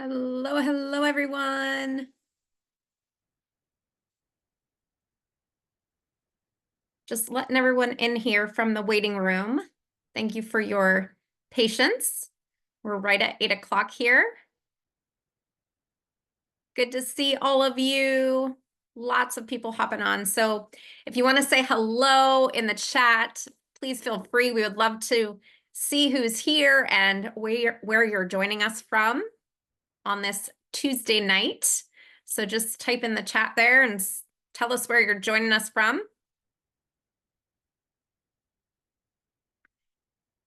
Hello, hello, everyone. Just letting everyone in here from the waiting room. Thank you for your patience. We're right at 8 o'clock here. Good to see all of you. Lots of people hopping on. So if you want to say hello in the chat, please feel free. We would love to see who's here and where you're joining us from on this Tuesday night. So just type in the chat there and tell us where you're joining us from.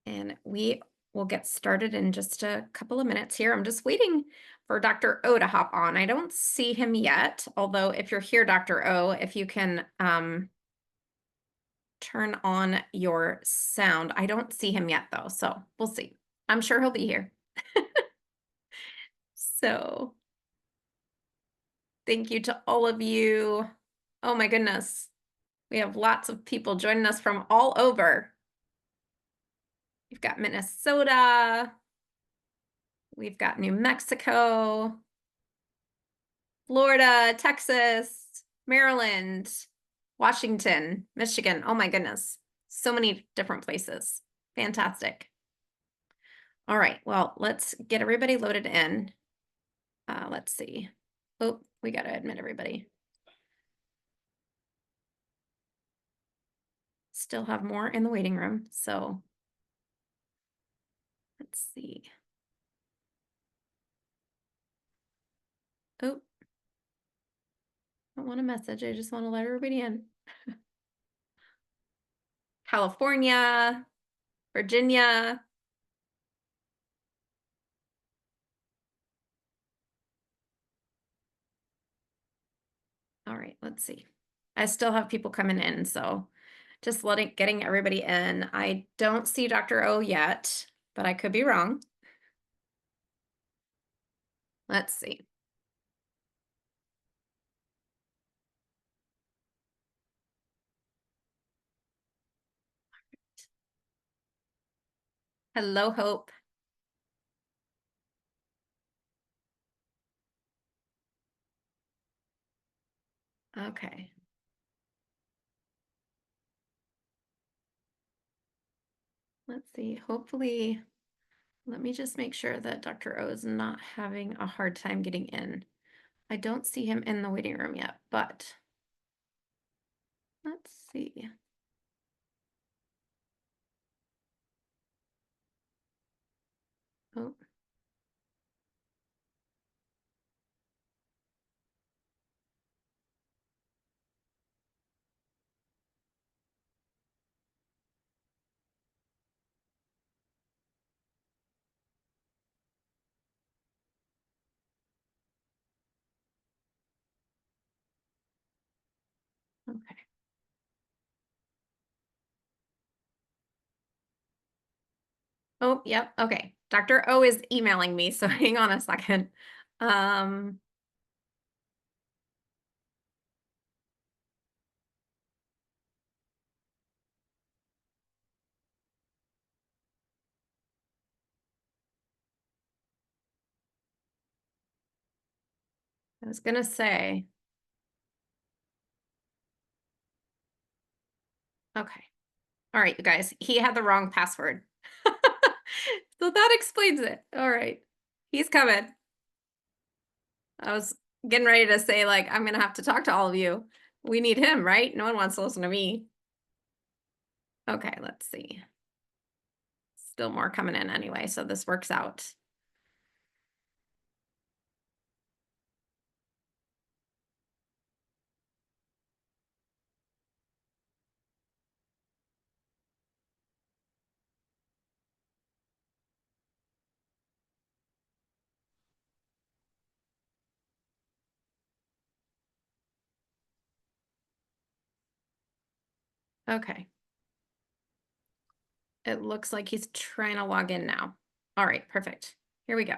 And we will get started in just a couple of minutes here. I'm just waiting for Dr. O to hop on. I don't see him yet, although if you're here, Dr. O, if you can turn on your sound. I don't see him yet, though, so we'll see. I'm sure he'll be here. So thank you to all of you. Oh my goodness. We have lots of people joining us from all over. We've got Minnesota. We've got New Mexico, Florida, Texas, Maryland, Washington, Michigan. Oh my goodness. So many different places. Fantastic. All right, well, let's get everybody loaded in. Let's see. Oh, we got to admit everybody. Still have more in the waiting room, so let's see. Oh, I don't want a message. I just want to let everybody in. California, Virginia. All right, let's see. I still have people coming in, so just getting everybody in. I don't see Dr. O yet, but I could be wrong. Let's see. Hello, Hope. Okay. Let's see. Hopefully, let me just make sure that Dr. O is not having a hard time getting in. I don't see him in the waiting room yet, but let's see. Oh. Okay. Oh, yep. Okay. Dr. O is emailing me, so hang on a second. I was gonna say. Okay. All right, you guys, he had the wrong password. So that explains it. All right. He's coming. I was getting ready to say, like, I'm gonna have to talk to all of you. We need him, right? No one wants to listen to me. Okay, let's see. Still more coming in anyway, so this works out. Okay. It looks like he's trying to log in now. All right, perfect. Here we go.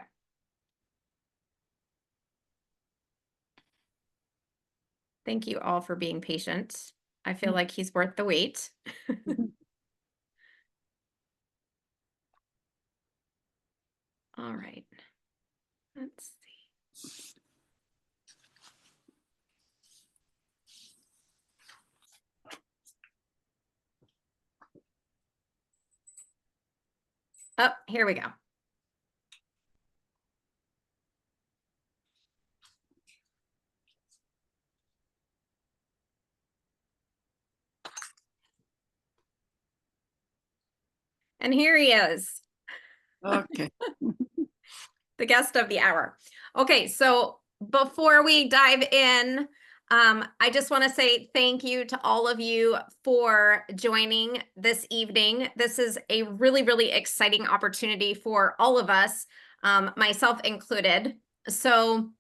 Thank you all for being patient. I feel like he's worth the wait. All right. Let's see. Oh, here we go. And here he is. Okay. The guest of the hour. Okay, so before we dive in, I just want to say thank you to all of you for joining this evening. This is a really, really exciting opportunity for all of us, myself included. So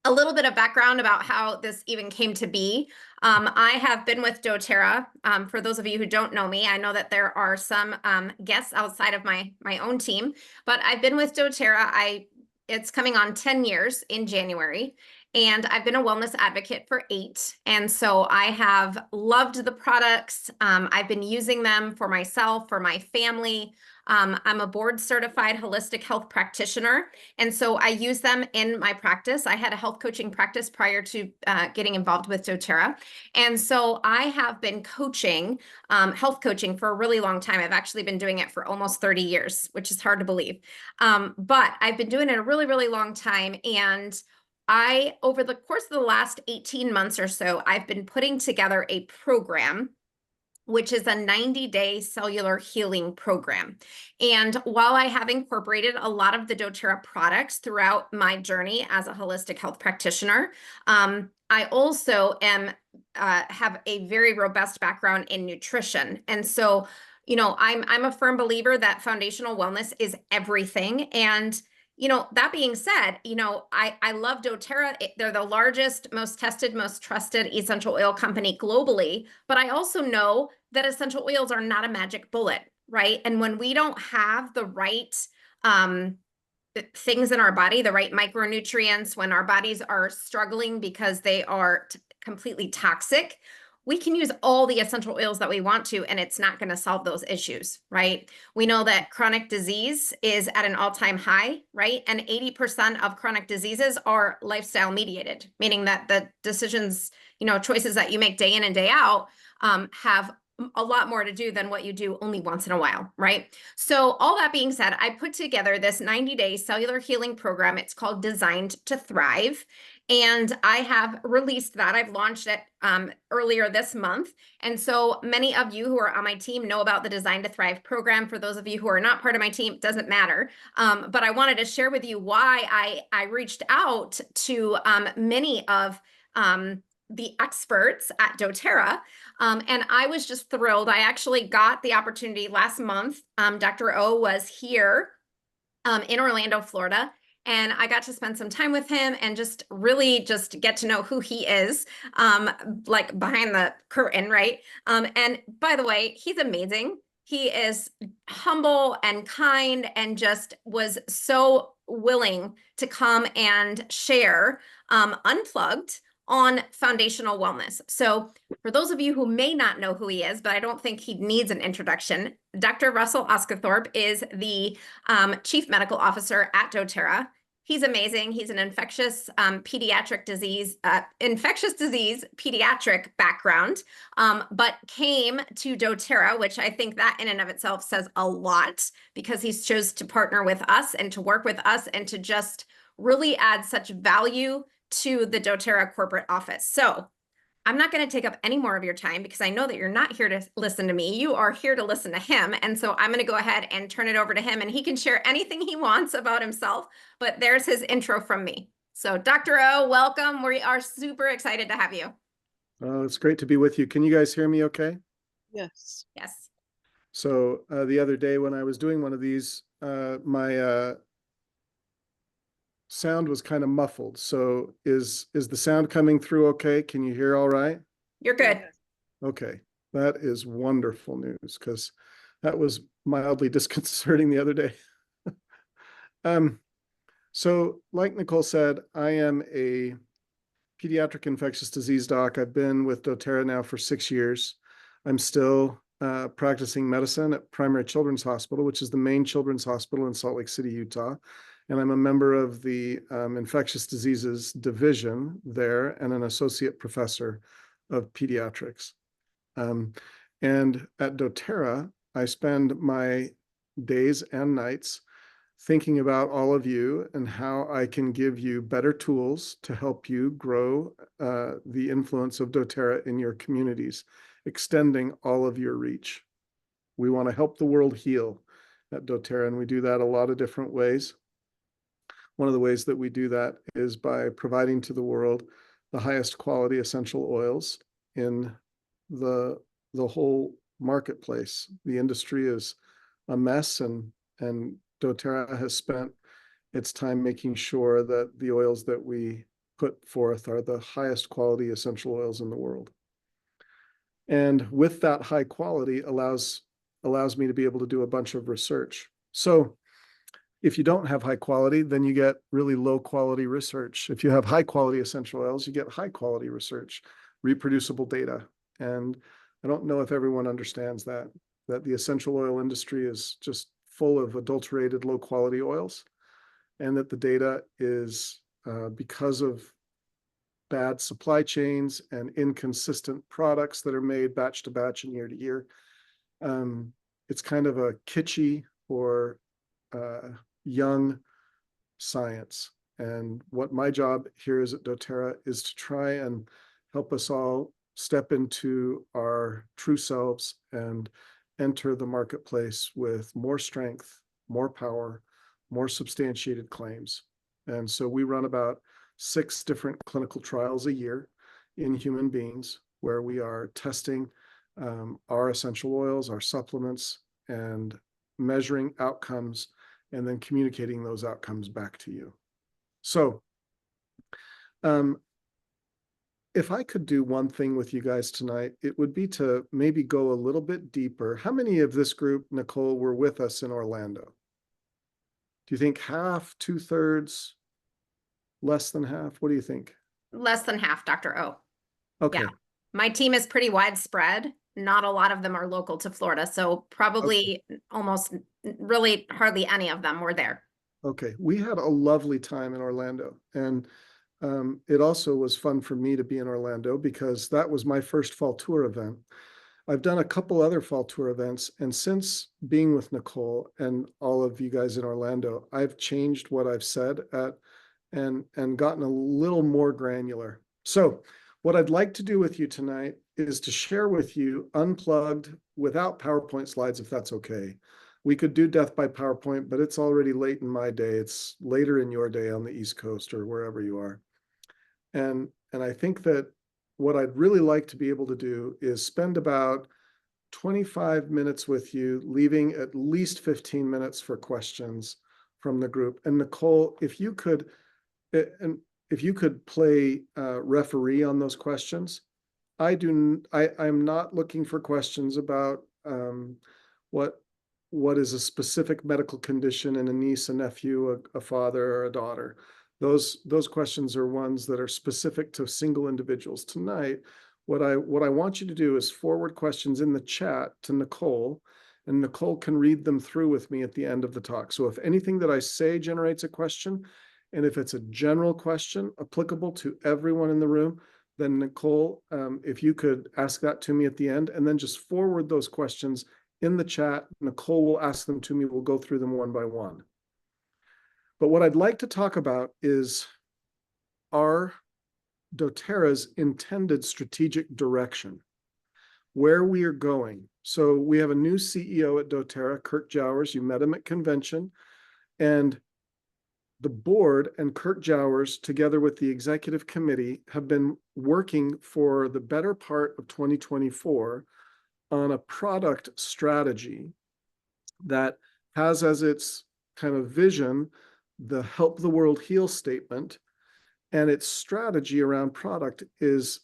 a little bit of background about how this even came to be. I have been with doTERRA. For those of you who don't know me, I know that there are some guests outside of my own team, but I've been with doTERRA. It's coming on 10 years in January, and I've been a wellness advocate for 8. And so I have loved the products. I've been using them for myself, for my family. I'm a board certified holistic health practitioner, and so I use them in my practice. I had a health coaching practice prior to getting involved with doTERRA. And so I have been coaching, health coaching for a really long time. I've actually been doing it for almost 30 years, which is hard to believe. But I've been doing it a really, really long time. And over the course of the last 18 months or so, I've been putting together a program, which is a 90-day cellular healing program. And while I have incorporated a lot of the doTERRA products throughout my journey as a holistic health practitioner, I also have a very robust background in nutrition. And so, I'm a firm believer that foundational wellness is everything. And that being said, I love doTERRA. They're the largest, most tested, most trusted essential oil company globally. But I also know that essential oils are not a magic bullet, right? And when we don't have the right things in our body, the right micronutrients, when our bodies are struggling because they are completely toxic, we can use all the essential oils that we want to, and it's not going to solve those issues, right? We know that chronic disease is at an all-time high, right? And 80% of chronic diseases are lifestyle mediated, meaning that the decisions, choices that you make day in and day out have a lot more to do than what you do only once in a while, right? So all that being said, I put together this 90-day cellular healing program. It's called Designed to Thrive. And I have released that. I've launched it earlier this month. And so many of you who are on my team know about the Design to Thrive program. For those of you who are not part of my team, it doesn't matter. But I wanted to share with you why I reached out to many of the experts at doTERRA. And I was just thrilled. I actually got the opportunity last month. Dr. O was here in Orlando, Florida. And I got to spend some time with him and just really just get to know who he is, like behind the curtain, right? And by the way, he's amazing. He is humble and kind and just was so willing to come and share unplugged on foundational wellness. So for those of you who may not know who he is, but I don't think he needs an introduction, Dr. Russell Osguthorpe is the Chief Medical Officer at doTERRA. He's amazing. He's an infectious disease pediatric background, but came to doTERRA, which I think that in and of itself says a lot, because he's chose to partner with us and to work with us and to just really add such value to the doTERRA corporate office. So I'm not going to take up any more of your time because I know that you're not here to listen to me. You are here to listen to him. And so I'm going to go ahead and turn it over to him, and he can share anything he wants about himself. But there's his intro from me. So Dr. O, welcome. We are super excited to have you. Oh, it's great to be with you. Can you guys hear me okay? Yes. Yes. So the other day when I was doing one of these, my sound was kind of muffled. So is the sound coming through okay? Can you hear all right? You're good. Okay. That is wonderful news, because that was mildly disconcerting the other day. So like Nicole said, I am a pediatric infectious disease doc. I've been with doTERRA now for 6 years. I'm still practicing medicine at Primary Children's Hospital, which is the main children's hospital in Salt Lake City, Utah. And I'm a member of the infectious diseases division there and an associate professor of pediatrics. And at doTERRA, I spend my days and nights thinking about all of you and how I can give you better tools to help you grow the influence of doTERRA in your communities, extending all of your reach. We want to help the world heal at doTERRA, and we do that a lot of different ways. One of the ways that we do that is by providing to the world the highest quality essential oils in the whole marketplace. The industry is a mess, and doTERRA has spent its time making sure that the oils that we put forth are the highest quality essential oils in the world. And with that high quality allows me to be able to do a bunch of research. So if you don't have high quality, then you get really low quality research. If you have high quality essential oils, you get high quality research, reproducible data. And I don't know if everyone understands that the essential oil industry is just full of adulterated low quality oils, and that the data is because of bad supply chains and inconsistent products that are made batch to batch and year to year. It's kind of a kitschy or young science. And what my job here is at doTERRA is to try and help us all step into our true selves and enter the marketplace with more strength, more power, more substantiated claims. And so we run about 6 different clinical trials a year in human beings where we are testing our essential oils, our supplements, and measuring outcomes, and then communicating those outcomes back to you. So if I could do one thing with you guys tonight, it would be to maybe go a little bit deeper. How many of this group, Nicole, were with us in Orlando? Do you think half, 2/3, less than half? What do you think? Less than half, Dr. O. Okay. Yeah. My team is pretty widespread. Not a lot of them are local to Florida, so probably almost really hardly any of them were there. Okay. We had a lovely time in Orlando, and it also was fun for me to be in Orlando because that was my first fall tour event. I've done a couple other fall tour events, and since being with Nicole and all of you guys in Orlando, I've changed what I've said and gotten a little more granular. So what I'd like to do with you tonight is to share with you unplugged without PowerPoint slides, if that's okay. We could do death by PowerPoint, but it's already late in my day. It's later in your day on the East Coast or wherever you are. And I think that what I'd really like to be able to do is spend about 25 minutes with you, leaving at least 15 minutes for questions from the group. And Nicole, if you could play referee on those questions. I'm not looking for questions about what is a specific medical condition in a niece, a nephew, a father, or a daughter. Those questions are ones that are specific to single individuals. Tonight, what I want you to do is forward questions in the chat to Nicole, and Nicole can read them through with me at the end of the talk. So if anything that I say generates a question, and if it's a general question applicable to everyone in the room, then Nicole, if you could ask that to me at the end, and then just forward those questions in the chat. Nicole will ask them to me. We'll go through them one by one. But what I'd like to talk about is our doTERRA's intended strategic direction, where we are going. So we have a new CEO at doTERRA, Kirk Jowers. You met him at convention, and the board and Kirk Jowers, together with the executive committee, have been working for the better part of 2024 on a product strategy that has as its kind of vision the Help the World Heal statement, and its strategy around product is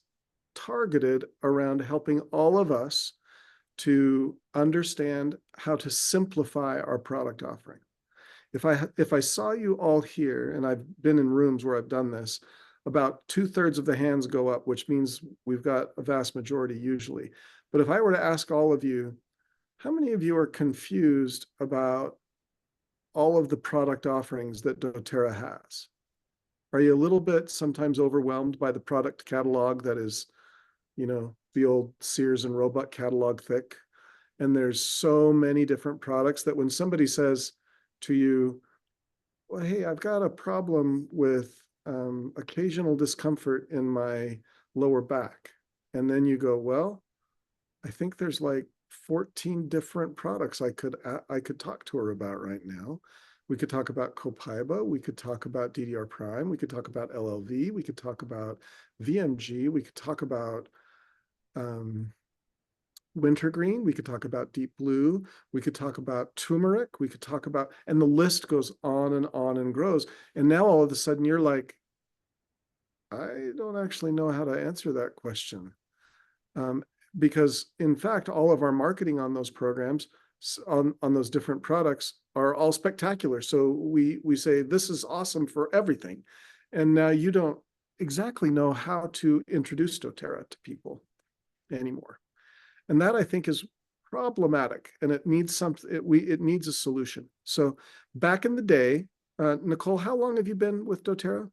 targeted around helping all of us to understand how to simplify our product offering. If I saw you all here, and I've been in rooms where I've done this, about 2/3 of the hands go up, which means we've got a vast majority usually. But if I were to ask all of you, how many of you are confused about all of the product offerings that doTERRA has? Are you a little bit sometimes overwhelmed by the product catalog that is, the old Sears and Roebuck catalog thick? And there's so many different products that when somebody says to you, well, hey, I've got a problem with occasional discomfort in my lower back. And then you go, well, I think there's like 14 different products I could talk to her about right now. We could talk about Copaiba. We could talk about DDR Prime. We could talk about LLV. We could talk about VMG. We could talk about wintergreen. We could talk about deep blue. We could talk about turmeric. We could talk about, and the list goes on and grows. And now all of a sudden you're like, I don't actually know how to answer that question. Because in fact, all of our marketing on those programs, on those different products are all spectacular. So we say, this is awesome for everything. And now you don't exactly know how to introduce doTERRA to people anymore. And that I think is problematic, and it needs something. It needs a solution. So back in the day, Nicole, how long have you been with doTERRA?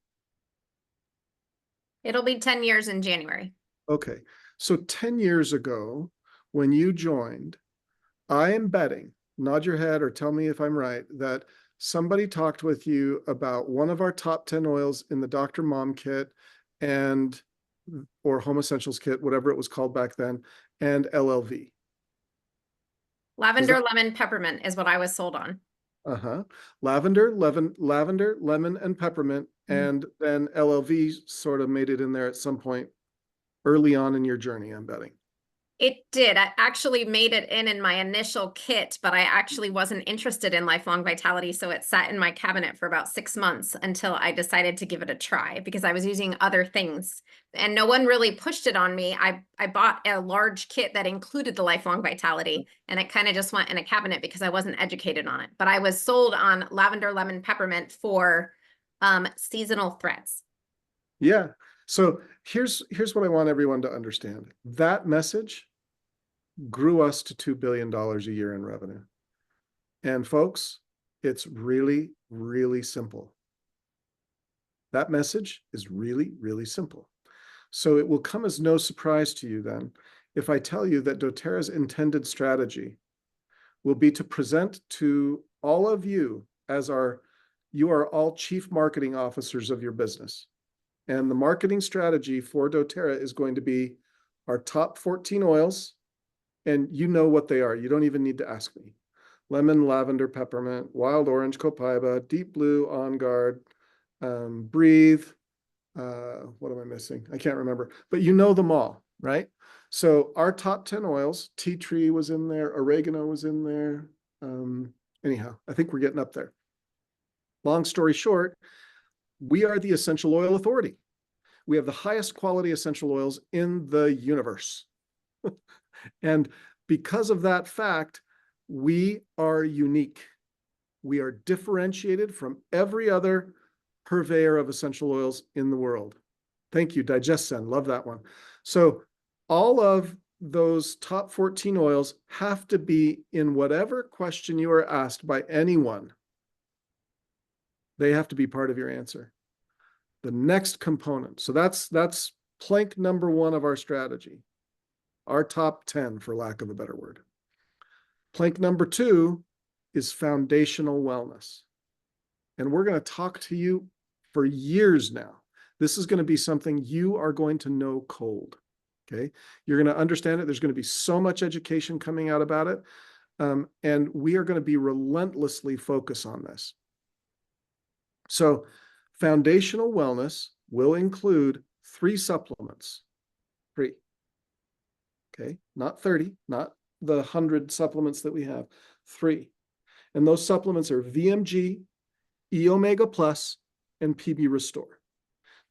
It'll be 10 years in January. Okay, so 10 years ago, when you joined, I am betting, nod your head or tell me if I'm right, that somebody talked with you about one of our top 10 oils in the Dr. Mom kit and or Home Essentials kit, whatever it was called back then, and LLV. Lavender, lemon, peppermint is what I was sold on. Lavender, lemon, and peppermint. And then LLV sort of made it in there at some point early on in your journey, I'm betting. It did. I actually made it in my initial kit, but I actually wasn't interested in lifelong vitality. So it sat in my cabinet for about 6 months until I decided to give it a try because I was using other things and no one really pushed it on me. I bought a large kit that included the lifelong vitality and it kind of just went in a cabinet because I wasn't educated on it. But I was sold on lavender, lemon, peppermint for seasonal threats. Yeah. So here's what I want everyone to understand. That message grew us to $2 billion a year in revenue. And folks, it's really, really simple. That message is really, really simple. So it will come as no surprise to you then if I tell you that doTERRA's intended strategy will be to present to all of you as you are all chief marketing officers of your business. And the marketing strategy for doTERRA is going to be our top 14 oils, and you know what they are. You don't even need to ask me. Lemon, lavender, peppermint, wild orange, copaiba, deep blue, on guard, breathe. What am I missing? I can't remember, but you know them all, right? So our top 10 oils, tea tree was in there, oregano was in there. Anyhow, I think we're getting up there. Long story short, we are the essential oil authority. We have the highest quality essential oils in the universe. And because of that fact, we are unique. We are differentiated from every other purveyor of essential oils in the world. Thank you, DigestSen. Love that one. So all of those top 14 oils have to be in whatever question you are asked by anyone. They have to be part of your answer. The next component. So that's plank number 1 of our strategy. Our top 10, for lack of a better word. Plank number 2 is foundational wellness. And we're going to talk to you for years now. This is going to be something you are going to know cold. Okay. You're going to understand it. There's going to be so much education coming out about it. And we are going to be relentlessly focused on this. So foundational wellness will include 3 supplements. 3. Okay. Not 30, not the 100 supplements that we have. 3. And those supplements are VMG, E Omega Plus, and PB Restore.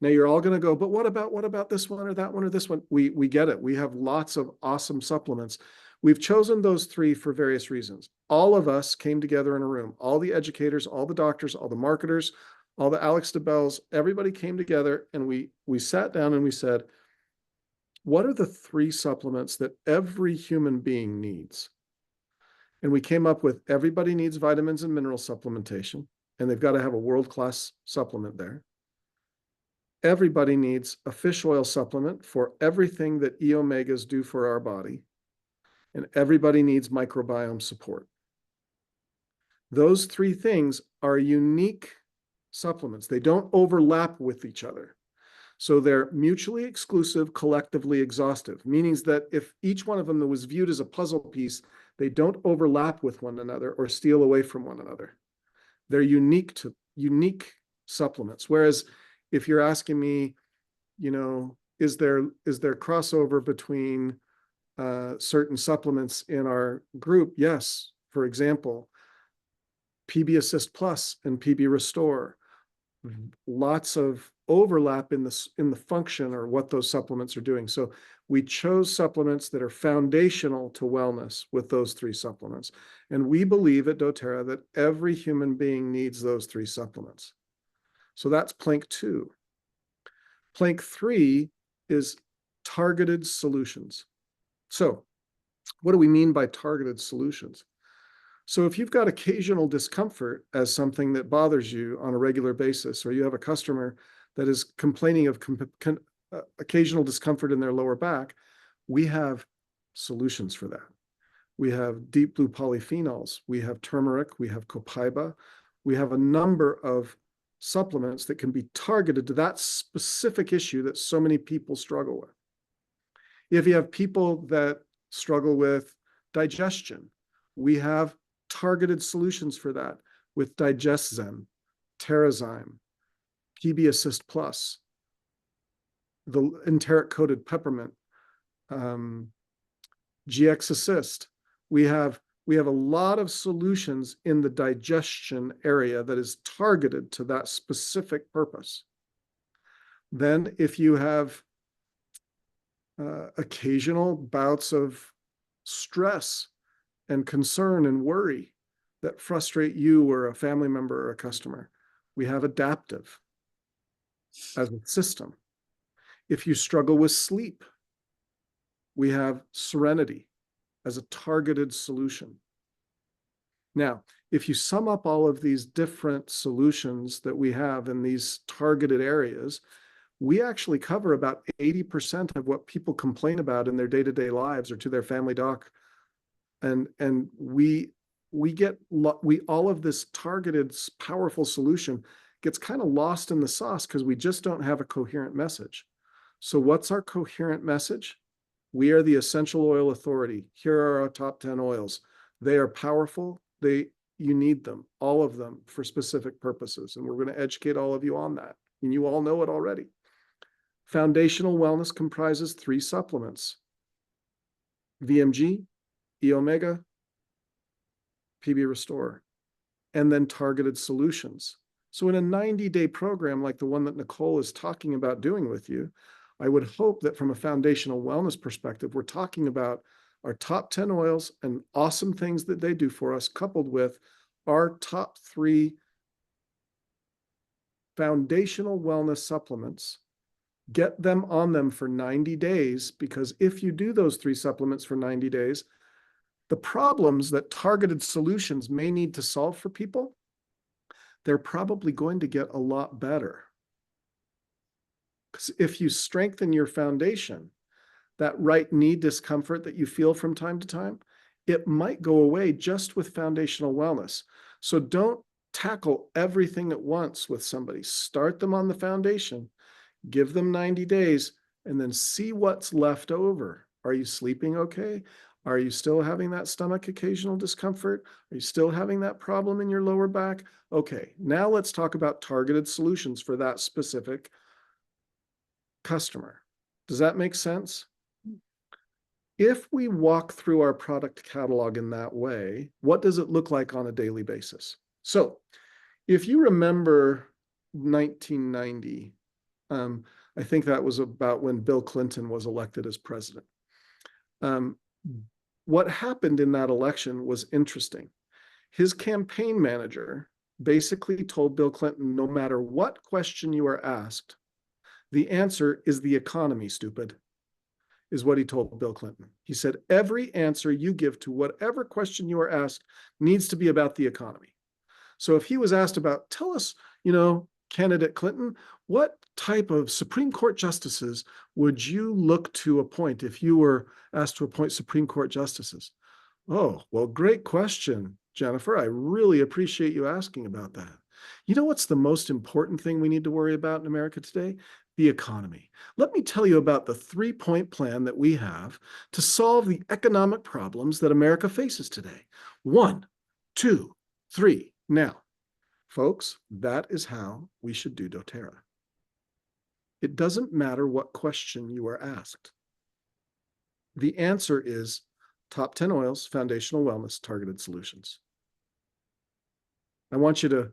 Now you're all going to go, but what about this one or that one or this one? We get it. We have lots of awesome supplements. We've chosen those 3 for various reasons. All of us came together in a room. All the educators, all the doctors, all the marketers, all the Alex DeBells, everybody came together and we sat down and we said, what are the 3 supplements that every human being needs? And we came up with everybody needs vitamins and mineral supplementation, and they've got to have a world-class supplement there. Everybody needs a fish oil supplement for everything that E omegas do for our body. and everybody needs microbiome support. Those three things are unique supplements. They don't overlap with each other. So they're mutually exclusive, collectively exhaustive, meaning that if each one of them was viewed as a puzzle piece, they don't overlap with one another or steal away from one another. They're unique supplements. Whereas if you're asking me, is there crossover between certain supplements in our group? Yes. For example, PB Assist Plus and PB Restore. Lots of overlap in the function or what those supplements are doing. So we chose supplements that are foundational to wellness with those three supplements. And we believe at doTERRA that every human being needs those three supplements. So that's plank 2. Plank 3 is targeted solutions. So what do we mean by targeted solutions? So if you've got occasional discomfort as something that bothers you on a regular basis, or you have a customer that is complaining of occasional discomfort in their lower back, we have solutions for that. We have deep blue polyphenols, we have turmeric, we have copaiba, we have a number of supplements that can be targeted to that specific issue that so many people struggle with. If you have people that struggle with digestion, we have targeted solutions for that with DigestZen, TerraZyme, PB Assist Plus, the enteric coated peppermint, GX Assist. We have a lot of solutions in the digestion area that is targeted to that specific purpose. Then if you have occasional bouts of stress and concern and worry that frustrate you or a family member or a customer, we have adaptive as a system. If you struggle with sleep, we have Serenity as a targeted solution. Now, if you sum up all of these different solutions that we have in these targeted areas, we actually cover about 80% of what people complain about in their day-to-day lives or to their family doc. And all of this targeted, powerful solution gets kind of lost in the sauce because we just don't have a coherent message. So what's our coherent message? We are the essential oil authority. Here are our top 10 oils. They are powerful. You need them, all of them, for specific purposes. And we're going to educate all of you on that. And you all know it already. Foundational wellness comprises 3 supplements: VMG, E-Omega, PB Restore, and then targeted solutions. So in a 90-day program like the one that Nicole is talking about doing with you, I would hope that from a foundational wellness perspective, we're talking about our top 10 oils and awesome things that they do for us, coupled with our top 3 foundational wellness supplements. Get them on them for 90 days, because if you do those 3 supplements for 90 days, the problems that targeted solutions may need to solve for people, they're probably going to get a lot better. Because if you strengthen your foundation, that right knee discomfort that you feel from time to time, it might go away just with foundational wellness. So don't tackle everything at once with somebody. Start them on the foundation, give them 90 days, and then see what's left over. Are you sleeping okay? Are you still having that stomach occasional discomfort? Are you still having that problem in your lower back? Okay, now let's talk about targeted solutions for that specific customer. Does that make sense? If we walk through our product catalog in that way, what does it look like on a daily basis? So if you remember 1990, I think that was about when Bill Clinton was elected as president. What happened in that election was interesting. His campaign manager basically told Bill Clinton, no matter what question you are asked, the answer is the economy, stupid, is what he told Bill Clinton. He said, every answer you give to whatever question you are asked needs to be about the economy. So if he was asked about, tell us, Candidate Clinton, what type of Supreme Court justices would you look to appoint if you were asked to appoint Supreme Court justices? Oh, well, great question, Jennifer. I really appreciate you asking about that. You know what's the most important thing we need to worry about in America today? The economy. Let me tell you about the 3-point plan that we have to solve the economic problems that America faces today. 1, 2, 3. Now, folks, that is how we should do doTERRA. It doesn't matter what question you are asked. The answer is top 10 oils, foundational wellness, targeted solutions. I want you to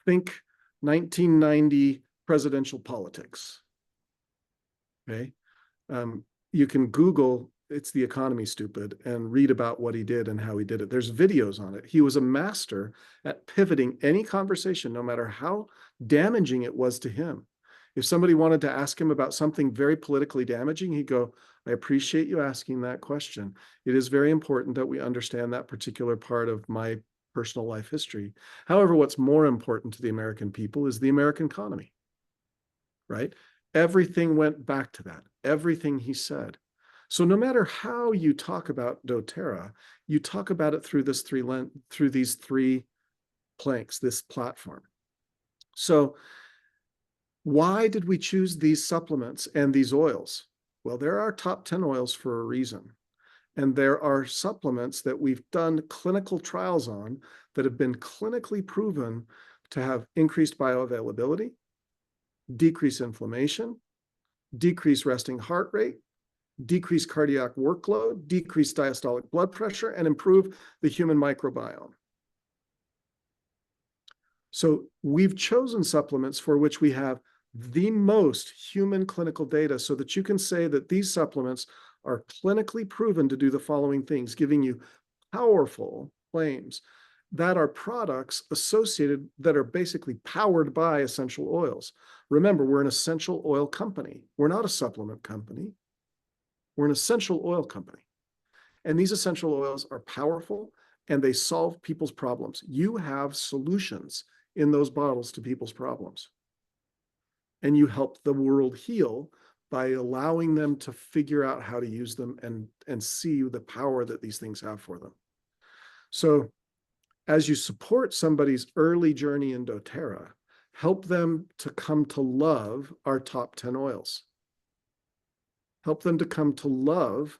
think 1990 presidential politics. Okay. You can Google "It's the Economy, Stupid" and read about what he did and how he did it. There's videos on it. He was a master at pivoting any conversation, no matter how damaging it was to him. If somebody wanted to ask him about something very politically damaging, he'd go, I appreciate you asking that question. It is very important that we understand that particular part of my personal life history. However, what's more important to the American people is the American economy, right? Everything went back to that, everything he said. So no matter how you talk about doTERRA, you talk about it through these 3 planks, this platform. So why did we choose these supplements and these oils? Well, there are top 10 oils for a reason. And there are supplements that we've done clinical trials on that have been clinically proven to have increased bioavailability, decrease inflammation, decrease resting heart rate, decrease cardiac workload, decrease diastolic blood pressure, and improve the human microbiome. So we've chosen supplements for which we have the most human clinical data so that you can say that these supplements are clinically proven to do the following things, giving you powerful claims that are products associated that are basically powered by essential oils. Remember, we're an essential oil company. We're not a supplement company. We're an essential oil company. And these essential oils are powerful and they solve people's problems. You have solutions in those bottles to people's problems. And you help the world heal by allowing them to figure out how to use them and see the power that these things have for them. So as you support somebody's early journey in doTERRA, help them to come to love our top 10 oils. Help them to come to love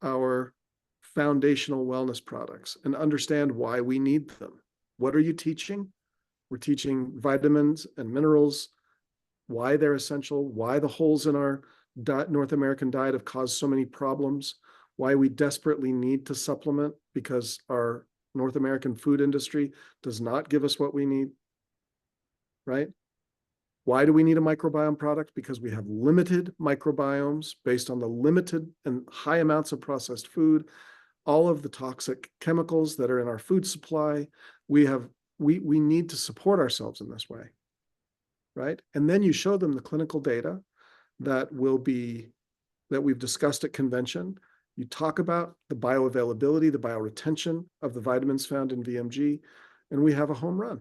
our foundational wellness products and understand why we need them. What are you teaching? We're teaching vitamins and minerals, why they're essential, why the holes in our North American diet have caused so many problems, why we desperately need to supplement because our North American food industry does not give us what we need, right? Why do we need a microbiome product? Because we have limited microbiomes based on the limited and high amounts of processed food, all of the toxic chemicals that are in our food supply. We need to support ourselves in this way, right? And then you show them the clinical data that we've discussed at convention. You talk about the bioavailability, the bioretention of the vitamins found in VMG, and we have a home run.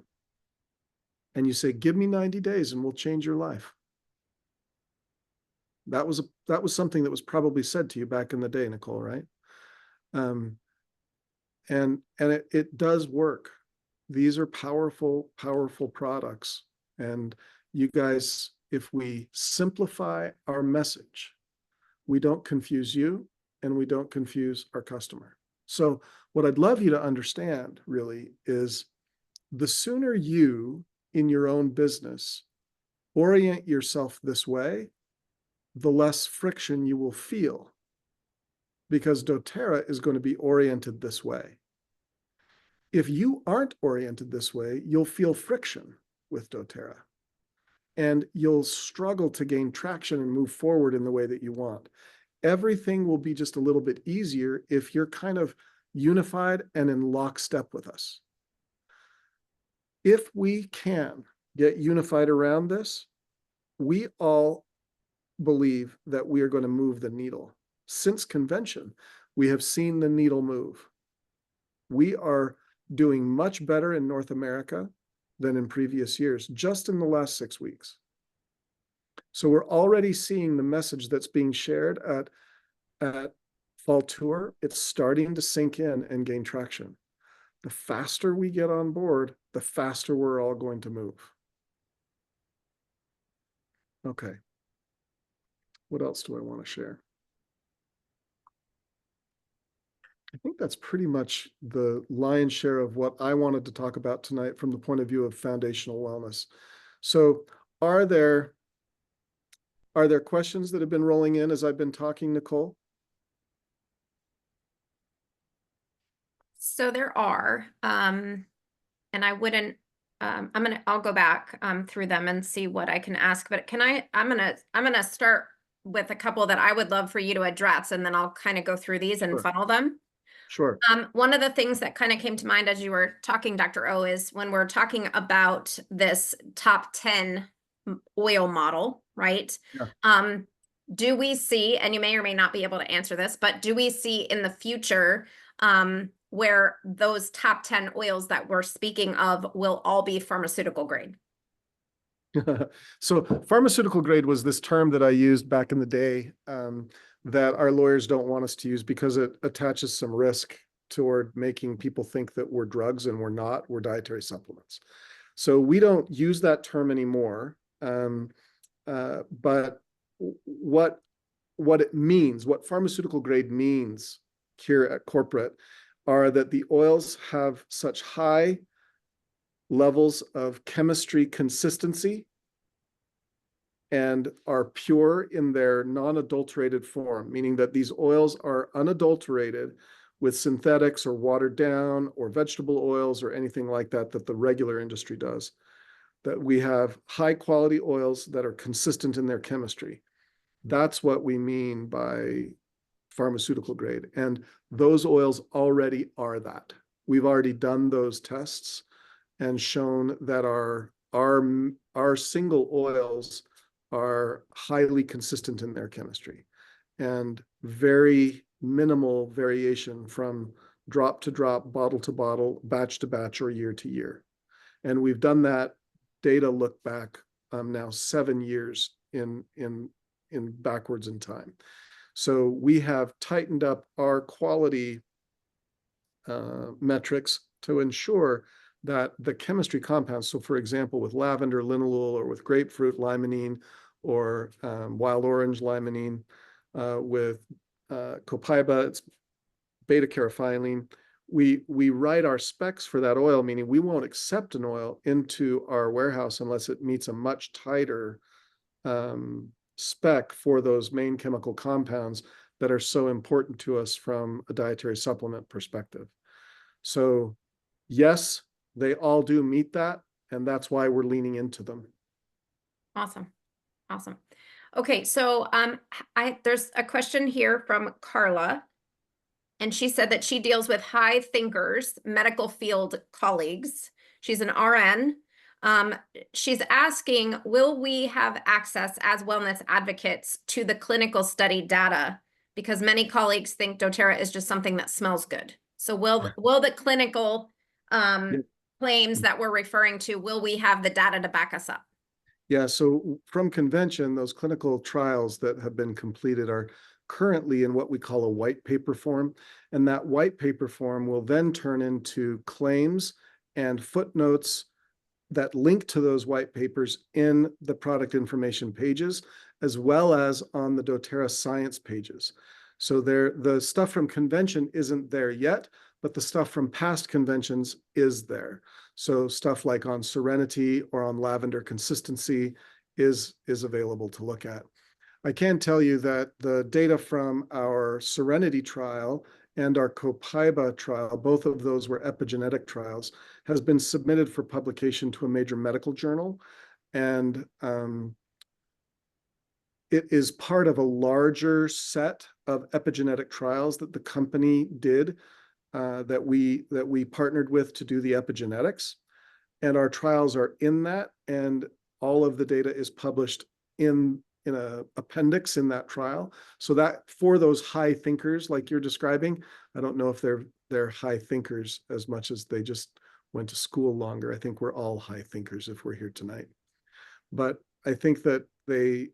And you say, give me 90 days and we'll change your life. That was something that was probably said to you back in the day, Nicole, right? And it does work. These are powerful, powerful products. And you guys, if we simplify our message, we don't confuse you and we don't confuse our customer. So what I'd love you to understand really is the sooner you in your own business orient yourself this way, the less friction you will feel, because doTERRA is going to be oriented this way. If you aren't oriented this way, you'll feel friction with doTERRA and you'll struggle to gain traction and move forward in the way that you want. Everything will be just a little bit easier if you're kind of unified and in lockstep with us. If we can get unified around this, we all believe that we are going to move the needle. Since convention, we have seen the needle move. We are doing much better in North America than in previous years, just in the last 6 weeks. So we're already seeing the message that's being shared at Fall Tour. It's starting to sink in and gain traction. The faster we get on board, the faster we're all going to move. Okay. What else do I want to share? I think that's pretty much the lion's share of what I wanted to talk about tonight from the point of view of foundational wellness. So are there questions that have been rolling in as I've been talking, Nicole? So there are, and I wouldn't, I'll go back through them and see what I can ask, but I'm gonna start with a couple that I would love for you to address, and then I'll kind of go through these and Sure. funnel them. Sure. One of the things that kind of came to mind as you were talking, Dr. O, is when we're talking about this top 10 oil model, right? Yeah. Do we see, and you may or may not be able to answer this, but do we see in the future where those top 10 oils that we're speaking of will all be pharmaceutical grade? So pharmaceutical grade was this term that I used back in the day that our lawyers don't want us to use because it attaches some risk toward making people think that we're drugs, and we're not. We're dietary supplements. So we don't use that term anymore. But what it means, what pharmaceutical grade means here at corporate, are that the oils have such high levels of chemistry consistency and are pure in their non-adulterated form, meaning that these oils are unadulterated with synthetics or watered down or vegetable oils or anything like that that the regular industry does. That we have high quality oils that are consistent in their chemistry. That's what we mean by pharmaceutical grade. And those oils already are that. We've already done those tests and shown that our single oils are highly consistent in their chemistry and very minimal variation from drop to drop, bottle to bottle, batch to batch, or year to year. And we've done that data look back now 7 years in backwards in time. So we have tightened up our quality metrics to ensure that the chemistry compounds, so for example, with lavender linalool, or with grapefruit limonene, or wild orange limonene, with copaiba, it's beta carotene. We write our specs for that oil, meaning we won't accept an oil into our warehouse unless it meets a much tighter spec for those main chemical compounds that are so important to us from a dietary supplement perspective. So yes, they all do meet that, and that's why we're leaning into them. Awesome. Awesome. Okay, so there's a question here from Carla, and she said that she deals with high thinkers, medical field colleagues. She's an RN. She's asking, will we have access as wellness advocates to the clinical study data? Because many colleagues think doTERRA is just something that smells good. So will the clinical claims that we're referring to, will we have the data to back us up? Yeah, so from convention, those clinical trials that have been completed are currently in what we call a white paper form. And that white paper form will then turn into claims and footnotes that link to those white papers in the product information pages, as well as on the doTERRA science pages. So the stuff from convention isn't there yet, but the stuff from past conventions is there. So stuff like on serenity or on lavender consistency is available to look at. I can tell you that the data from our serenity trial and our copaiba trial, both of those were epigenetic trials, has been submitted for publication to a major medical journal. And it is part of a larger set of epigenetic trials that the company did that we partnered with to do the epigenetics. And our trials are in that, and all of the data is published in an appendix in that trial. So that for those high thinkers like you're describing, I don't know if they're high thinkers as much as they just went to school longer. I think we're all high thinkers if we're here tonight. But I think that they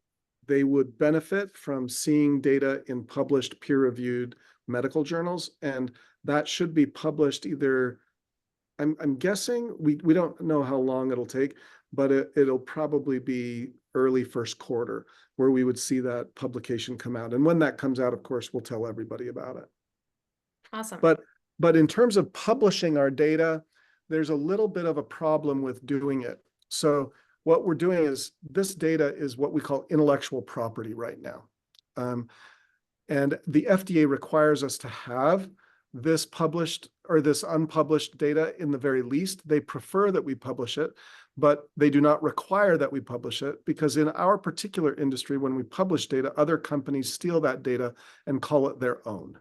would benefit from seeing data in published peer-reviewed medical journals, and that should be published either, I'm guessing, we don't know how long it'll take, but it'll probably be early first quarter where we would see that publication come out. And when that comes out, of course, we'll tell everybody about it. Awesome. But in terms of publishing our data, there's a little bit of a problem with doing it. So what we're doing is, this data is what we call intellectual property right now. And the FDA requires us to have this published or this unpublished data in the very least. They prefer that we publish it, but they do not require that we publish it, because in our particular industry, when we publish data, other companies steal that data and call it their own.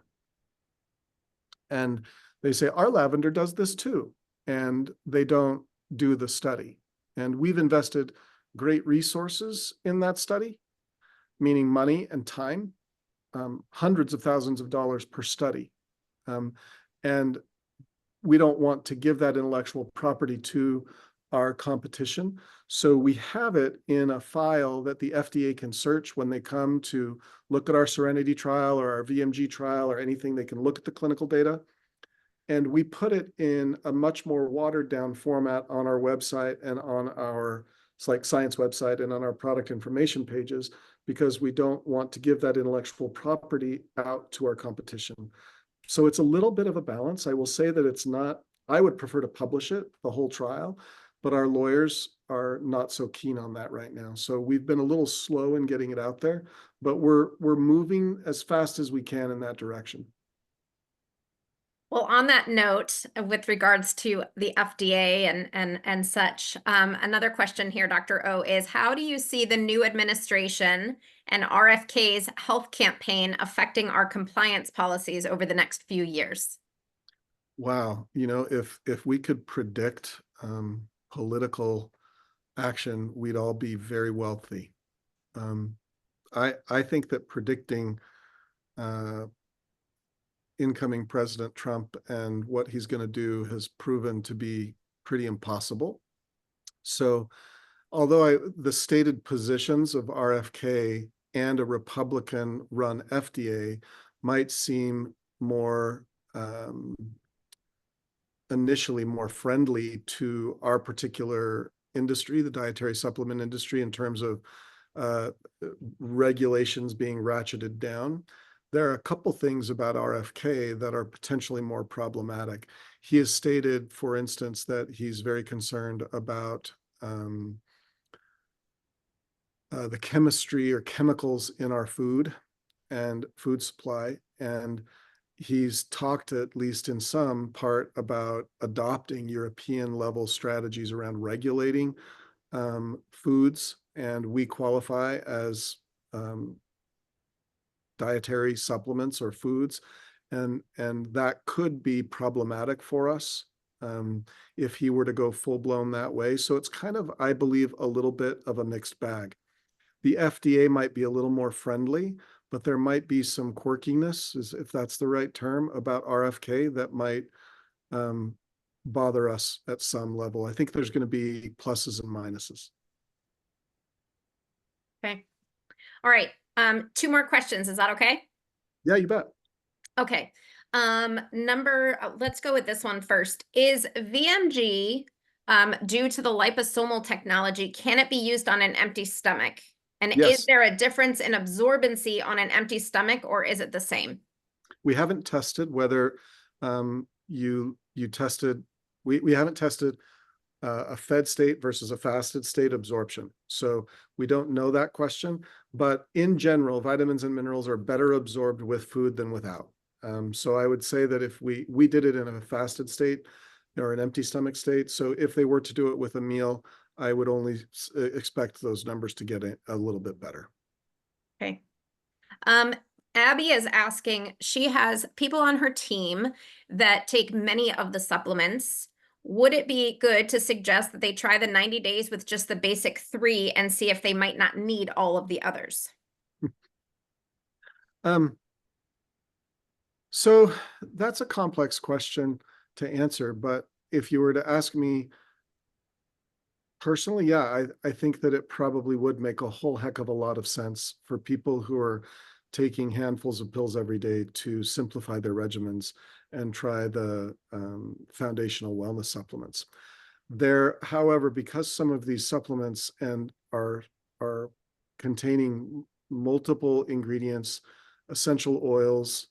And they say, our lavender does this too. And they don't do the study. And we've invested great resources in that study, meaning money and time, hundreds of thousands of dollars per study. And we don't want to give that intellectual property to our competition. So we have it in a file that the FDA can search when they come to look at our Serenity trial or our VMG trial or anything. They can look at the clinical data. And we put it in a much more watered down format on our website and on our science website and on our product information pages, because we don't want to give that intellectual property out to our competition. So it's a little bit of a balance. I will say that it's not, I would prefer to publish it, the whole trial, but our lawyers are not so keen on that right now. So we've been a little slow in getting it out there, but we're moving as fast as we can in that direction. Well, on that note, with regards to the FDA and such, another question here, Dr. O, is how do you see the new administration and RFK's health campaign affecting our compliance policies over the next few years? Wow, you know, if we could predict political action, we'd all be very wealthy. I think that predicting incoming President Trump and what he's going to do has proven to be pretty impossible. So although the stated positions of RFK and a Republican-run FDA might seem more initially more friendly to our particular industry, the dietary supplement industry, in terms of regulations being ratcheted down, there are a couple things about RFK that are potentially more problematic. He has stated, for instance, that he's very concerned about the chemistry or chemicals in our food and food supply. And he's talked, at least in some part, about adopting European level strategies around regulating foods. And we qualify as dietary supplements or foods. And that could be problematic for us if he were to go full blown that way. So it's kind of, I believe, a little bit of a mixed bag. The FDA might be a little more friendly, but there might be some quirkiness, if that's the right term, about RFK that might bother us at some level. I think there's going to be pluses and minuses. Okay. All right. Two more questions. Is that okay? Yeah, you bet. Okay. Let's go with this one first. Is VMG, due to the liposomal technology, can it be used on an empty stomach? And Yes. Is there a difference in absorbency on an empty stomach, or is it the same? We haven't tested whether you tested, we haven't tested a fed state versus a fasted state absorption. So we don't know that question, but in general, vitamins and minerals are better absorbed with food than without. So I would say that if we did it in a fasted state or an empty stomach state, so if they were to do it with a meal, I would only expect those numbers to get a little bit better. Okay. Abby is asking, she has people on her team that take many of the supplements. Would it be good to suggest that they try the 90 days with just the basic 3 and see if they might not need all of the others? So that's a complex question to answer, but if you were to ask me personally, yeah, I think that it probably would make a whole heck of a lot of sense for people who are taking handfuls of pills every day to simplify their regimens and try the foundational wellness supplements. However, because some of these supplements and are containing multiple ingredients, essential oils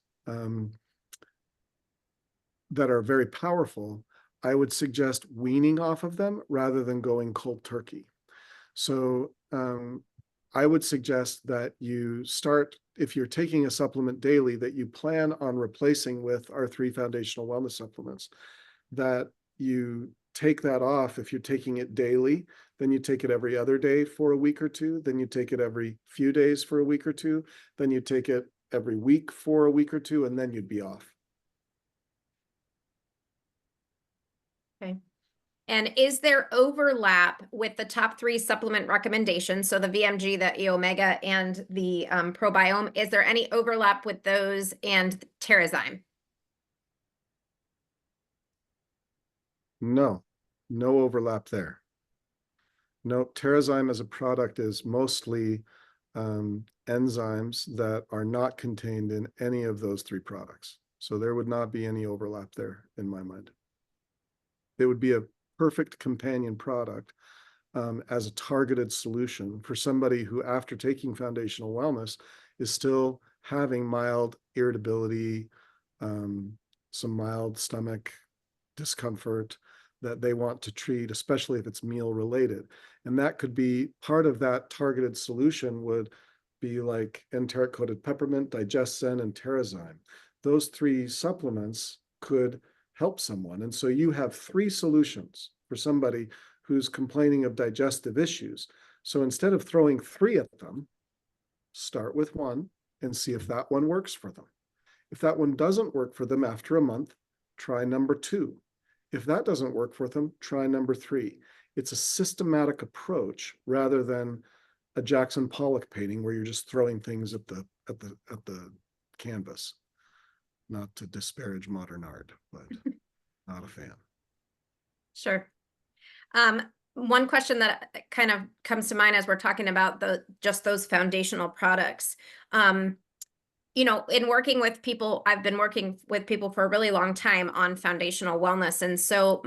that are very powerful, I would suggest weaning off of them rather than going cold turkey. So I would suggest that you start, if you're taking a supplement daily, that you plan on replacing with our 3 foundational wellness supplements, that you take that off. If you're taking it daily, then you take it every other day for a week or two, then you take it every few days for a week or two, then you take it every week for a week or two, and then you'd be off. Okay. And is there overlap with the top 3 supplement recommendations? So the VMG, the E Omega, and the Probiome. Is there any overlap with those and Terrazyme? No, no overlap there. No, Terrazyme as a product is mostly enzymes that are not contained in any of those 3 products. So there would not be any overlap there in my mind. It would be a perfect companion product as a targeted solution for somebody who, after taking foundational wellness, is still having mild irritability, some mild stomach discomfort that they want to treat, especially if it's meal related. And that could be part of that targeted solution would be like enteric coated peppermint, DigestZen, and Terrazyme. Those 3 supplements could help someone. And so you have 3 solutions for somebody who's complaining of digestive issues. So instead of throwing 3 at them, start with 1 and see if that one works for them. If that one doesn't work for them after a month, try number 2. If that doesn't work for them, try number 3. It's a systematic approach rather than a Jackson Pollock painting where you're just throwing things at the canvas. Not to disparage modern art, but not a fan. Sure. One question that kind of comes to mind as we're talking about just those foundational products. You know, in working with people, I've been working with people for a really long time on foundational wellness. And so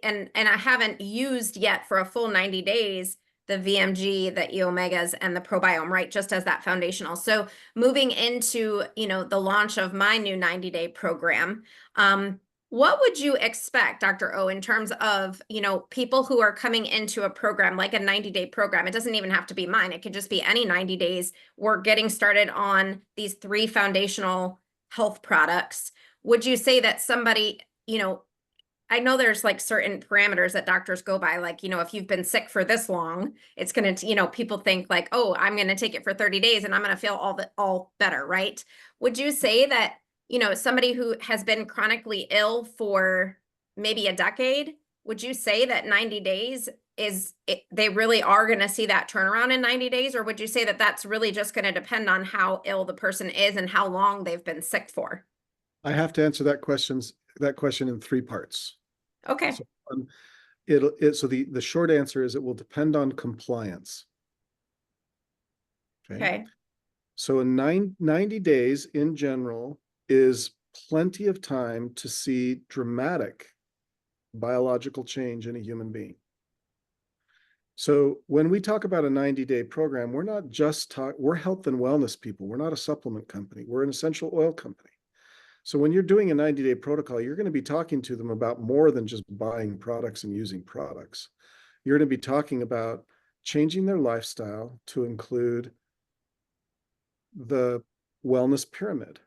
and I haven't used yet for a full 90 days, the VMG, the E Omegas, and the Probiome, right? Just as that foundational. So moving into, you know, the launch of my new 90-day program, what would you expect, Dr. O, in terms of, you know, people who are coming into a program like a 90-day program? It doesn't even have to be mine. It could just be any 90 days. We're getting started on these 3 foundational health products. Would you say that somebody, you know, I know there's like certain parameters that doctors go by, like, you know, if you've been sick for this long, it's going to, you know, people think like, oh, I'm going to take it for 30 days and I'm going to feel all better, right? Would you say that, you know, somebody who has been chronically ill for maybe a decade, would you say that 90 days they really are going to see that turnaround in 90 days? Or would you say that that's really just going to depend on how ill the person is and how long they've been sick for? I have to answer that question in 3 parts. Okay. So, so the short answer is it will depend on compliance. Okay. So in 90 days in general is plenty of time to see dramatic biological change in a human being. So when we talk about a 90-day program, we're not just we're health and wellness people. We're not a supplement company. We're an essential oil company. So when you're doing a 90-day protocol, you're going to be talking to them about more than just buying products and using products. You're going to be talking about changing their lifestyle to include the wellness pyramid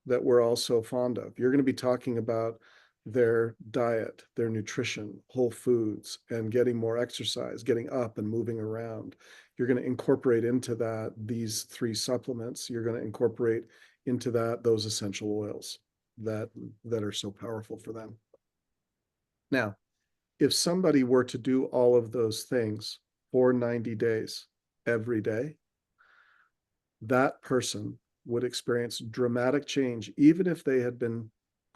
that we're all so fond of. You're going to be talking about their diet, their nutrition, whole foods, and getting more exercise, getting up and moving around. You're going to incorporate into that these 3 supplements. You're going to incorporate into that those essential oils that are so powerful for them. Now, if somebody were to do all of those things for 90 days every day, that person would experience dramatic change, even if they had been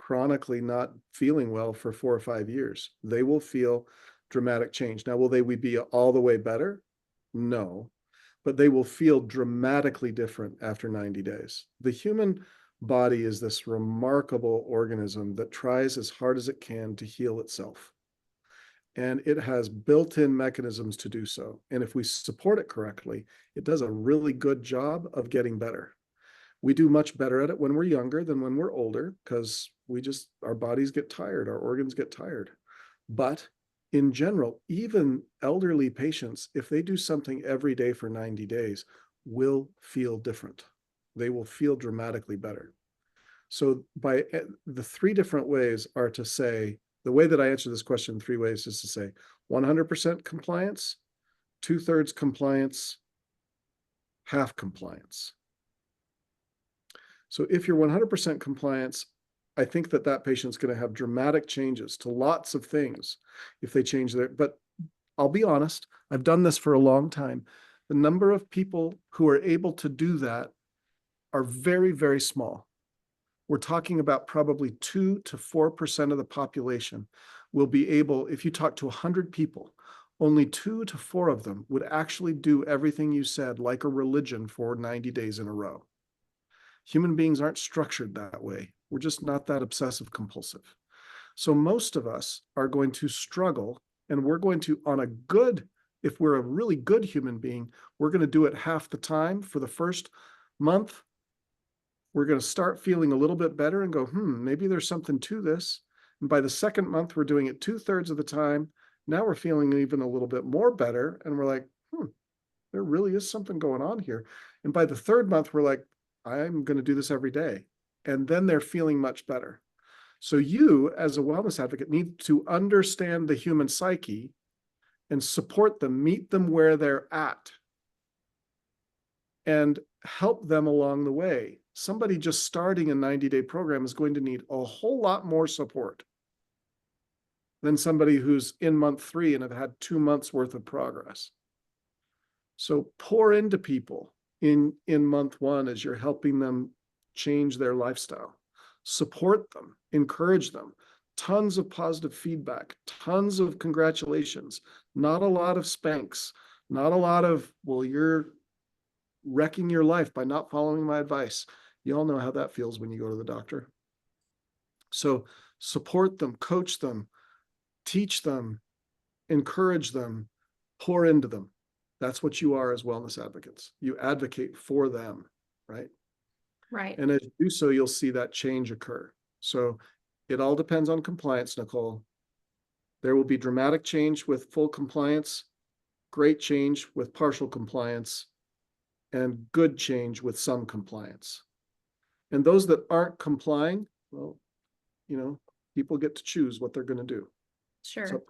chronically not feeling well for 4 or 5 years. They will feel dramatic change. Now, will they be all the way better? No, but they will feel dramatically different after 90 days. The human body is this remarkable organism that tries as hard as it can to heal itself. And it has built-in mechanisms to do so. And if we support it correctly, it does a really good job of getting better. We do much better at it when we're younger than when we're older, because our bodies get tired, our organs get tired. But in general, even elderly patients, if they do something every day for 90 days, will feel different. They will feel dramatically better. So by the 3 different ways are to say, the way that I answer this question in 3 ways is to say 100% compliance, 2/3 compliance, half compliance. So if you're 100% compliance, I think that patient's going to have dramatic changes to lots of things if they change but I'll be honest, I've done this for a long time. The number of people who are able to do that are very, very small. We're talking about probably 2 to 4% of the population will be able, if you talk to 100 people, only 2 to 4 of them would actually do everything you said like a religion for 90 days in a row. Human beings aren't structured that way. We're just not that obsessive compulsive. So most of us are going to struggle, and we're going to, if we're a really good human being, we're going to do it half the time for the first month. We're going to start feeling a little bit better and go, maybe there's something to this. And by the second month, we're doing it 2/3 of the time. Now we're feeling even a little bit more better. And we're like, there really is something going on here. And by the 3rd month, we're like, I'm going to do this every day. And then they're feeling much better. So you, as a wellness advocate, need to understand the human psyche and support them, meet them where they're at, and help them along the way. Somebody just starting a 90-day program is going to need a whole lot more support than somebody who's in month 3 and have had 2 months worth of progress. So pour into people in month 1 as you're helping them change their lifestyle. Support them, encourage them. Tons of positive feedback, tons of congratulations, not a lot of spanks, not a lot of, well, you're wrecking your life by not following my advice. You all know how that feels when you go to the doctor. So support them, coach them, teach them, encourage them, pour into them. That's what you are as wellness advocates. You advocate for them, right? Right. And as you do so, you'll see that change occur. So it all depends on compliance, Nicole. There will be dramatic change with full compliance, great change with partial compliance, and good change with some compliance. And those that aren't complying, well, people get to choose what they're going to do. Sure.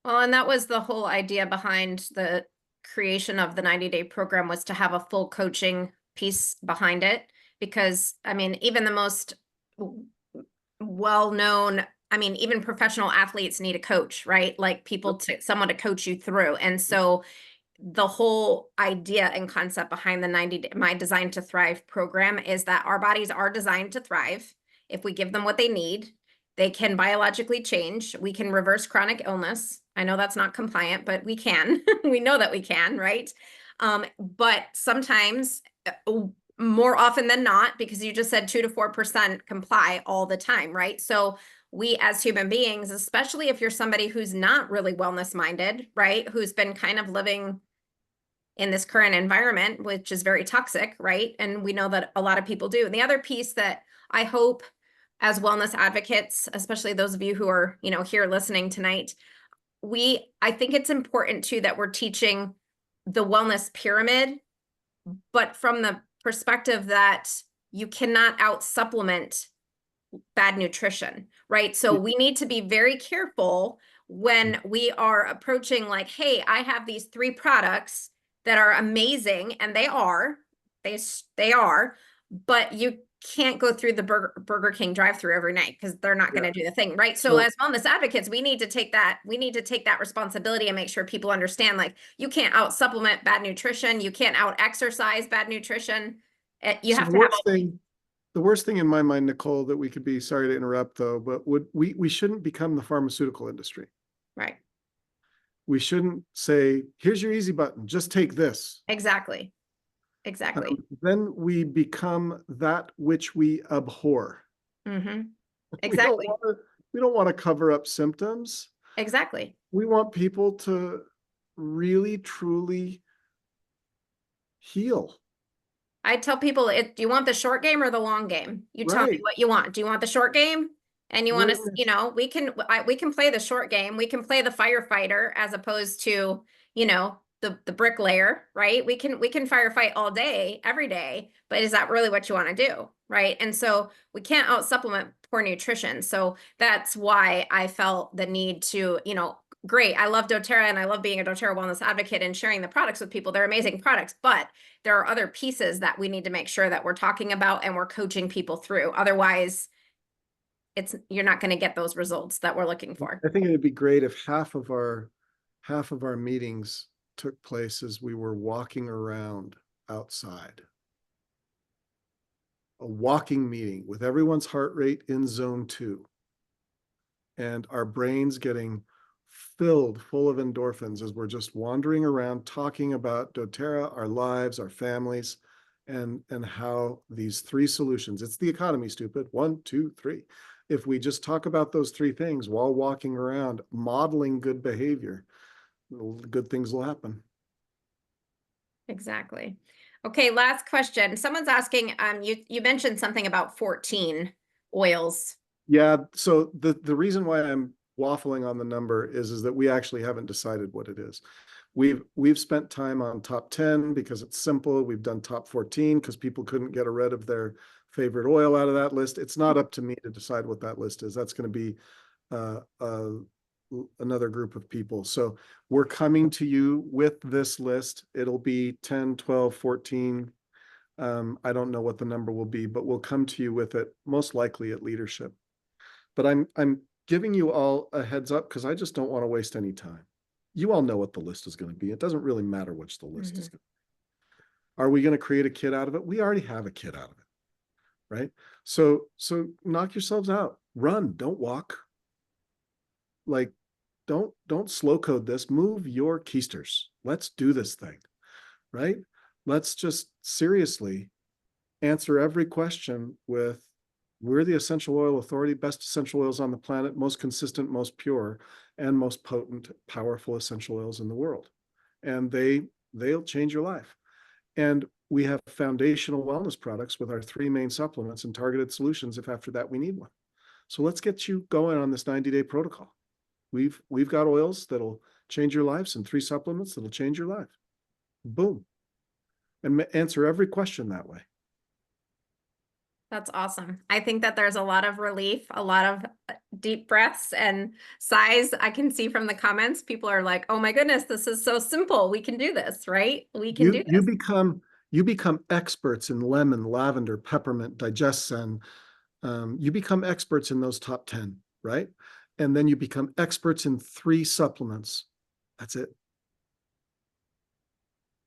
Well, and that was the whole idea behind the creation of the 90-day program, was to have a full coaching piece behind it. Because, I mean, even the most well-known, even professional athletes need a coach, right? Like someone to coach you through. And so the whole idea and concept behind the My Design to Thrive program is that our bodies are designed to thrive. If we give them what they need, they can biologically change. We can reverse chronic illness. I know that's not compliant, but we can. We know that we can, right? But sometimes, more often than not, because you just said 2 to 4% comply all the time, right? So we as human beings, especially if you're somebody who's not really wellness minded, right? Who's been kind of living in this current environment, which is very toxic, right? And we know that a lot of people do. And the other piece that I hope as wellness advocates, especially those of you who are, here listening tonight, I think it's important too that we're teaching the wellness pyramid, but from the perspective that you cannot out supplement bad nutrition, right? So we need to be very careful when we are approaching like, hey, I have these 3 products that are amazing, and they are, but you can't go through the Burger King drive-through every night because they're not going to do the thing, right? So as wellness advocates, we need to take that responsibility and make sure people understand, like, you can't out supplement bad nutrition, you can't out exercise bad nutrition. You have to have The worst thing in my mind, Nicole, that we could be, sorry to interrupt though, but we shouldn't become the pharmaceutical industry. Right. We shouldn't say, here's your easy button, just take this. Exactly. Exactly. Then we become that which we abhor. Mm-hmm. We don't Exactly. want to, we don't want to cover up symptoms. Exactly. We want people to really, truly heal. I tell people, do you want the short game or the long game? You tell me Right. what you want. Do you want the short game? And you want to, We're- you know, we can play the short game. We can play the firefighter as opposed to, you know, the bricklayer, right? We can firefight all day, every day, but is that really what you want to do? Right. And so we can't out supplement poor nutrition. So that's why I felt the need to, you know, great. I love doTERRA and I love being a doTERRA wellness advocate and sharing the products with people. They're amazing products, but there are other pieces that we need to make sure that we're talking about and we're coaching people through. Otherwise, you're not going to get those results that we're looking for. I think it'd be great if half of our meetings took place as we were walking around outside. A walking meeting with everyone's heart rate in zone 2 and our brains getting filled full of endorphins as we're just wandering around talking about doTERRA, our lives, our families, and how these 3 solutions, it's the economy, stupid, 1, 2, 3. If we just talk about those 3 things while walking around, modeling good behavior, good things will happen. Exactly. Okay, last question. Someone's asking, you mentioned something about 14 oils. Yeah, so the reason why I'm waffling on the number is that we actually haven't decided what it is. We've spent time on top 10 because it's simple. We've done top 14 because people couldn't get rid of their favorite oil out of that list. It's not up to me to decide what that list is. That's going to be another group of people. So we're coming to you with this list. It'll be 10, 12, 14. I don't know what the number will be, but we'll come to you with it, most likely at leadership. But I'm giving you all a heads up because I just don't want to waste any time. You all know what the list is going to be. It doesn't really matter which the list is going to be. Are we going to create a kit out of it? We already have a kit out of it, right? So knock yourselves out. Run, don't walk. Like, don't slow code this. Move your keisters. Let's do this thing, right? Let's just seriously answer every question with, we're the essential oil authority, best essential oils on the planet, most consistent, most pure, and most potent, powerful essential oils in the world. And they'll change your life. And we have foundational wellness products with our 3 main supplements and targeted solutions if after that we need one. So let's get you going on this 90-day protocol. We've got oils that'll change your lives and 3 supplements that'll change your life. Boom. And answer every question that way. That's awesome. I think that there's a lot of relief, a lot of deep breaths and sighs. I can see from the comments, people are like, oh my goodness, this is so simple. We can do this, right? We can do You this. you become experts in lemon, lavender, peppermint, digestin. You become experts in those top 10, right? And then you become experts in 3 supplements. That's it.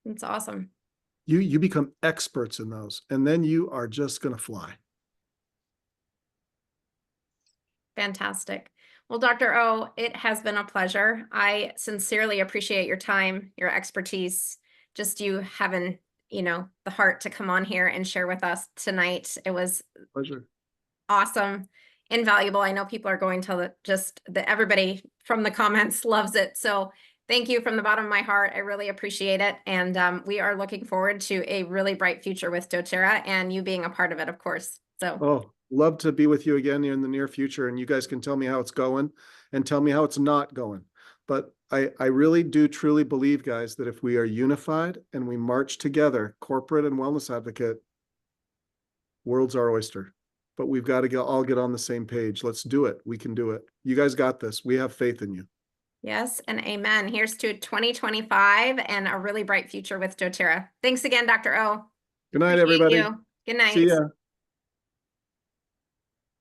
It's awesome. You become experts in those, and then you are just going to fly. Fantastic. Well, Dr. O, it has been a pleasure. I sincerely appreciate your time, your expertise, just you having, you know, the heart to come on here and share with us tonight. It was Pleasure. awesome, invaluable. I know people are going to everybody from the comments loves it. So thank you from the bottom of my heart. I really appreciate it. And we are looking forward to a really bright future with doTERRA and you being a part of it, of course. So, oh, love to be with you again in the near future. And you guys can tell me how it's going and tell me how it's not going. But I really do truly believe, guys, that if we are unified and we march together, corporate and wellness advocate, world's our oyster. But we've got to all get on the same page. Let's do it. We can do it. You guys got this. We have faith in you. yes, and amen. Here's to 2025 and a really bright future with doTERRA. Thanks again, Dr. O. Good night, Appreciate everybody. you. Good night. See ya.